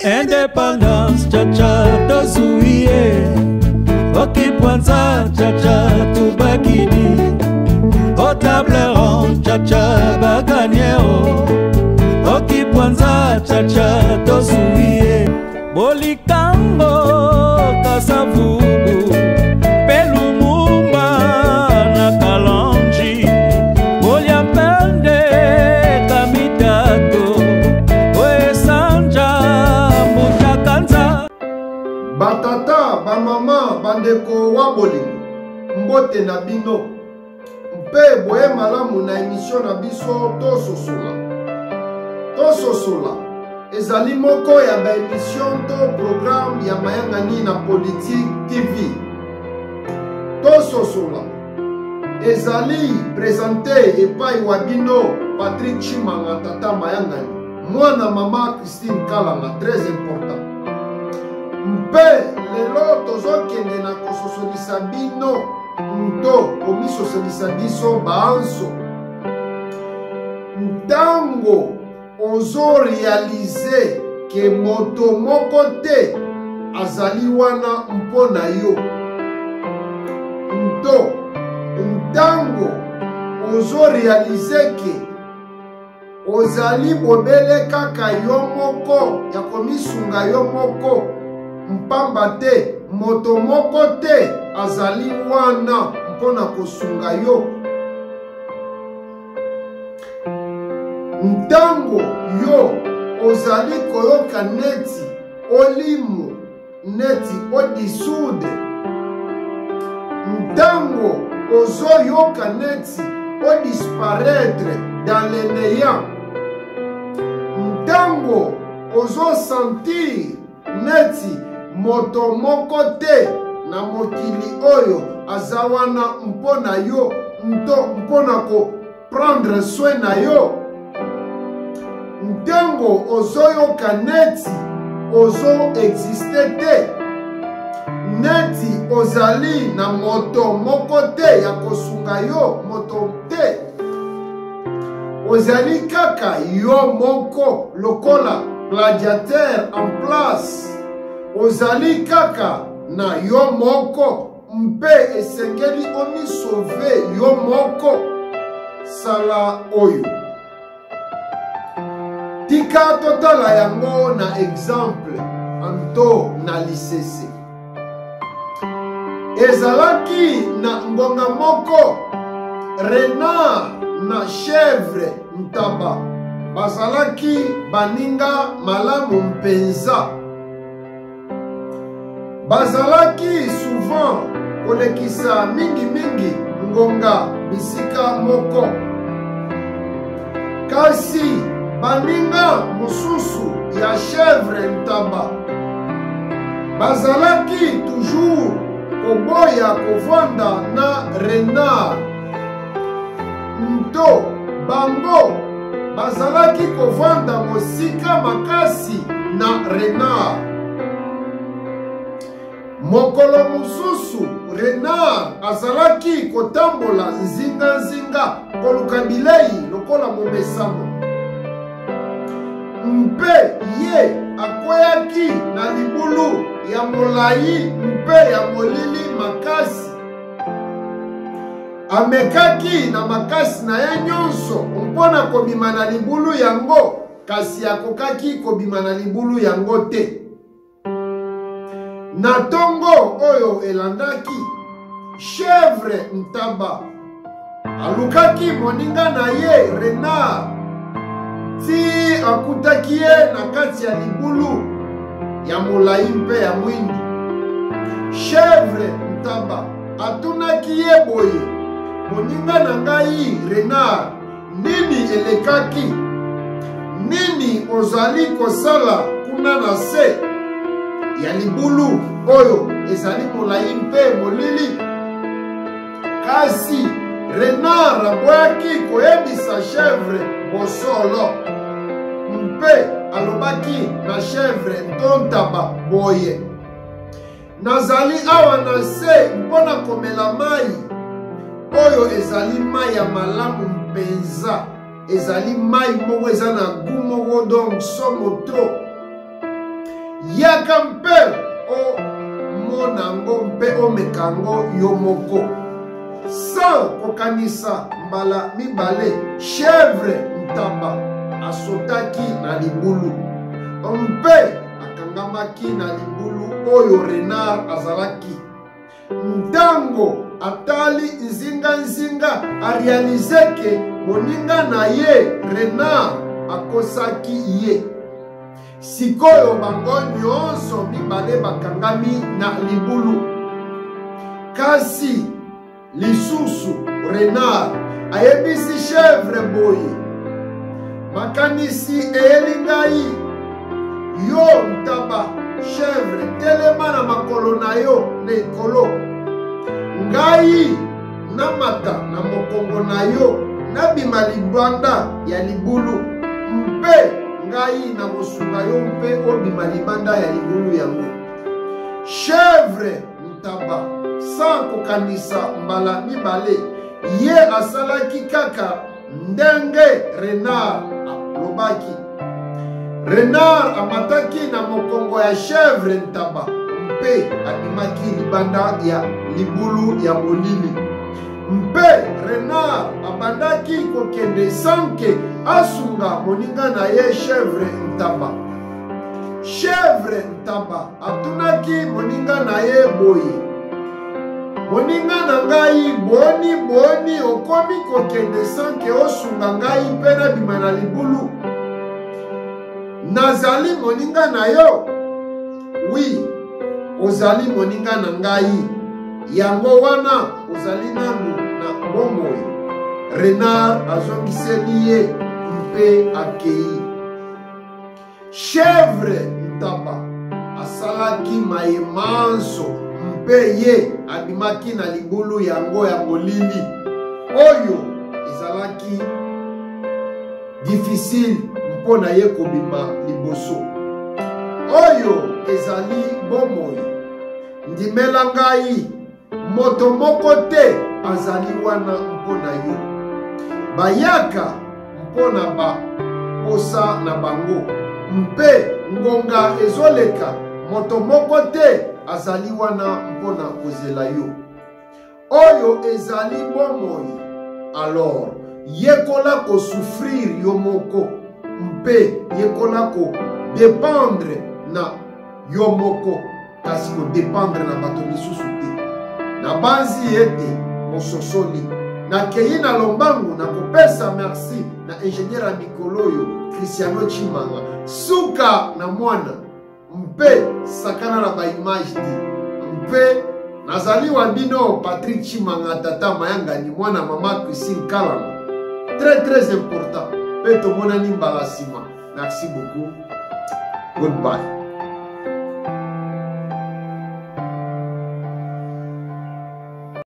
Indépendance, tcha-tcha, tozuie. Okipwanza, tcha-tcha, tubakini. Au table ronde, tcha-tcha, baganyeo. Okipwanza, tcha-tcha, tozuie. Bolikango, kasavubu. Pelumumba, na kalonji. Boliampende, kamitato. Oesanja, mutakanza. Batata, bamama, bandeko wabolingo. Mbote na bino. Mpe boye malamu na emission na biso tososola. Ezali moko ya ba emission to programme ya Mayangani na Politique TV. Tososola. Ezali présenté epai wa bino Patrick Chimanga tata Mayangani. Mwana mama Christine Kalanga, très important. Mpe lelo tozokende na kososolisa bino Nto komisosolisa biso baanso. Ntango ozo réaliser ke moto moko te azali wana mpona yo. Nto ntango ozo réaliser ke ozali bobele kaka yo moko ya komisunga yo moko. Mpamba te moto moko te azali wana mpona kosunga yo. Ntango yo ozali koyoka neti olimu neti odisude. Ntango ozoyoka neti odisparaître dans le néant. Ntango ozo sentir neti moto moko te na mokili oyo azawana mpona yo mpona ko prendre soin na yo. Ntango ozoyoka neti ozo existe te neti ozali na moto moko te ya kosunga yo moto te ozali kaka yo moko lokola gladiateur en place. Ozali kaka na yo moko mpe esengeli omi sauve yo moko. Sala oyo tika totala yango na exemple anto na lisese. Ezalaki na ngonga moko renard na chèvre ntaba bazalaki baninga malamu mpenza. Bazalaki souvent kolekisa mingi ngonga bisika moko. Kasi baninga mususu ya chèvre ntaba bazalaki toujours koboya kovanda na renard. Nto bango bazalaki kovanda mosika makasi na renard. Mokolo mususu renard azalaki kotambola nzinga koluka bilei lokola momesano. Mpe ye akweyaki na libulu ya molai mpe ya molili makasi. Amekaki na makasi na ye nyonso mpona kobima na libulu yango, kasi akokaki kobima na libulu yango te. Na tongo oyo elandaki, chèvre ntaba alukaki moninga na ye renard ti akutaki ye na kati ya libulu ya molai mpe ya mwindu. Chèvre ntaba atunaki ye boye, moninga na ngai renard, nini elekaki? Nini ozali kosala kuna na se ya libulu oyo ezali molai mpe molili? Kasi renard aboyaki koyebisa chèvre bosolo, mpe alobaki na chèvre ntontaba boye, nazali awa na se mpona komela mai oyo ezali mai ya malamu mpenza, ezali mai moko eza na goût moko donc somo trop. kaka mpe o monango mpe omekango yo moko sans kokanisa mbala mibale chèvre ntaba asotaki na libulu mpe akangamaki na libulu oyo renard azalaki ntango atali nzinga arealize ke moninga na ye renard akosaki ye sikoyo bango nyonso mibale bakangami na libulu kasi lisusu renard ayebisi chèvre boye makanisi eyeli ngai yo ntaba chèvre telema na makolo na yo na ekolo ngai namata na mokongo na yo nabima libanda ya libulu mpe ngai na kosunga yo mpe obima libanda ya libulu yango chèvre ntaba sans kokanisa mbala mibale ye asalaki kaka ndenge renard alobaki renard amataki na mokongo ya chèvre ntaba mpe abimaki libanda ya libulu ya molili mpe renard abandaki kokende sanke asunga moninga na ye chèvre ntaba chèvre ntaba atunaki moninga na ye boye moninga na ngai boni okomi kokende sanke osunga ngai mpe nabima na libulu nazali moninga na yo wi ozali moninga na ngai yango wana ozali nanu na bomoi renard azongiseli ye mpe akei chèvre ntaba asalaki mayemanso mpe ye abimaki na libulu yango ya molili oyo ezalaki difficile mpo na ye kobima liboso oyo ezali bomoi ndimela ngai moto moko te azali wana mpo na yo bayaka mpo na baposa na bango mpe ngonga ezoleka moto moko te azali wana mpo na kozela yo oyo ezali bomoi alors yekola kosouffrir yo moko mpe yekola kodépendre na yo moko kasi kodépendre na bato misusu te na banzi ete mososoli nakei na lombangu na kopesa merci na ingénieur ya mikolo oyo Cristiano Chimanga suka na mwana mpe sakana na baimage te mpe nazali wa bino Patrick Chimanga tata mayangani mwana mama Christine Kalama très important pe tomonani mbala nsima merci beaucoup goodbye.